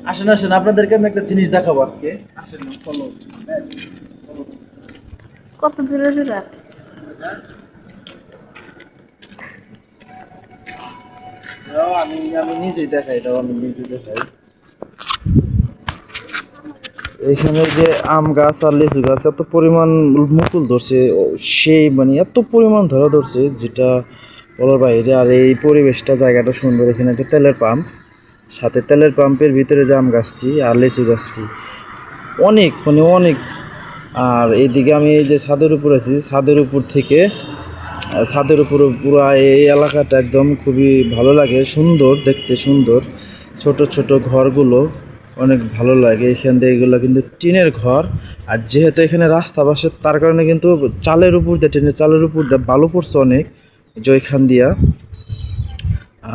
আসেন আসেন, আপনাদেরকে আমি একটা জিনিস দেখাবো আজকে। আসেন না, follow। কত দূরে দূরে? দাও, আমি আমি নিজেই দেখাই, দাও আমি নিজে দেখাই। এখানে যে আম গাছ আর লিচু গাছ এত পরিমাণ মুকুল ধরছে, সেই মানে এত পরিমাণ ধরা ধরছে যেটা বলার বাইরে। আর এই পরিবেশটা, জায়গাটা সুন্দর। এখানে একটা তেলের পাম্প, সাথে তেলের পাম্পের ভিতরে যে আম গাছটি আর লিচু গাছটি অনেক মানে অনেক। আর এইদিকে আমি এই যে ছাদের উপর আছি, ছাদের উপর থেকে ছাদের উপরে পুরো এই এলাকাটা একদম খুবই ভালো লাগে, সুন্দর দেখতে, সুন্দর। ছোট ছোট ঘরগুলো অনেক ভালো লাগে এখান থেকে। এগুলো কিন্তু টিনের ঘর। আর যেহেতু এখানে রাস্তা পাশে, তার কারণে কিন্তু চালের উপর দিয়ে, টিনের চালের উপর দিয়ে বালু পড়ছে অনেক, যে ওইখান দিয়া।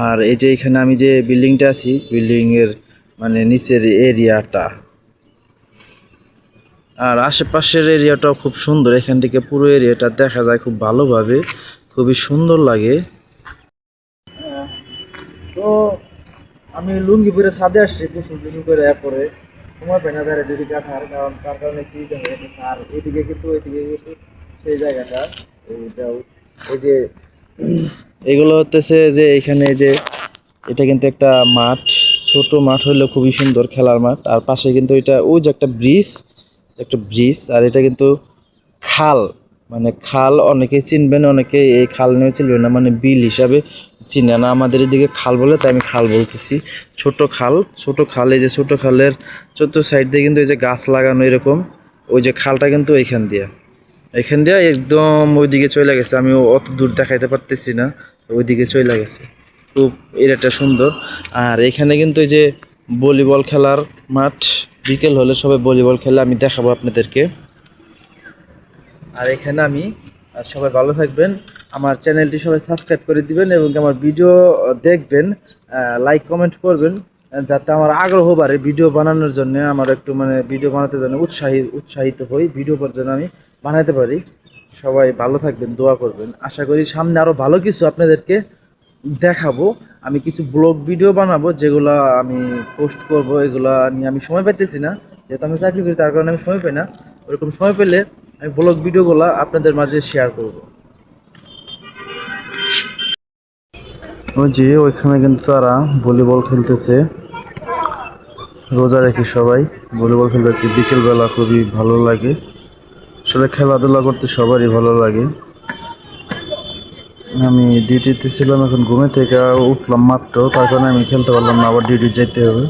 আর এই যে এখানে আমি যে বিল্ডিংটা আছি, বিল্ডিংয়ের মানে নিচের এরিয়াটা আর আশেপাশের এরিয়াটাও খুব সুন্দর। এখান থেকে পুরো এরিয়াটা দেখা যায় খুব ভালোভাবে, খুবই সুন্দর লাগে। তো আমি লুঙ্গি পরে ছাদে আসছি গোসল টোসল করে, পরে সময় পাই না ধারে যদি কাটার, কারণ তার কারণে কি দেখা গেছে। আর এদিকে কিন্তু সেই জায়গাটা, এইটাও এই যে এগুলো হতেছে যে এখানে যে এটা কিন্তু একটা মাঠ, ছোট মাঠ হলেও খুবই সুন্দর খেলার মাঠ। আর পাশে কিন্তু এটা ওই যে একটা ব্রিজ, একটা ব্রিজ। আর এটা কিন্তু খাল, মানে খাল অনেকেই চিনবেন, অনেকে এই খাল নিয়ে চিনবেন না, মানে বিল হিসাবে চিনে না। আমাদের এদিকে খাল বলে, তাই আমি খাল বলতেছি। ছোট খাল, ছোট খাল। এই যে ছোট খালের চতুর্থ সাইড দিয়ে কিন্তু এই যে গাছ লাগানো এরকম, ওই যে খালটা কিন্তু এখান দিয়ে একদম ওইদিকে চলে গেছে। আমি অত দূর দেখাইতে পারতেছি না, ওইদিকে চলে গেছে। খুব এরিয়াটা সুন্দর। আর এখানে কিন্তু এই যে ভলিবল খেলার মাঠ, বিকেল হলে সবাই ভলিবল খেলে, আমি দেখাবো আপনাদেরকে। আর এখানে আমি, আর সবাই ভালো থাকবেন। আমার চ্যানেলটি সবাই সাবস্ক্রাইব করে দিবেন এবং আমার ভিডিও দেখবেন, লাইক কমেন্ট করবেন, যাতে আমার আগ্রহ বাড়ে ভিডিও বানানোর জন্য। আমার একটু মানে ভিডিও বানাতে জন্য উৎসাহিত হই, ভিডিও করার জন্য আমি বানাতে পারি। সবাই ভালো থাকবেন, দোয়া করবেন। আশা করি সামনে আরও ভালো কিছু আপনাদেরকে দেখাবো। আমি কিছু ব্লগ ভিডিও বানাবো, যেগুলো আমি পোস্ট করব। এগুলা নিয়ে আমি সময় পাইতেছি না, যেহেতু আমি চাকরি করি, তার কারণে আমি সময় পাই না। ওরকম সময় পেলে আমি ব্লগ ভিডিওগুলো আপনাদের মাঝে শেয়ার করব। ওই যে ওইখানে কিন্তু তারা ভলিবল খেলতেছে, রোজা রেখে সবাই ভলিবল খেলতেছে বিকেলবেলা, খুবই ভালো লাগে। আসলে খেলাধুলা করতে সবারই ভালো লাগে। আমি ডিউটিতে ছিলাম, এখন ঘুমে থেকে উঠলাম মাত্র, তার কারণে আমি খেলতে পারলাম না, আবার ডিউটি যেতে হবে।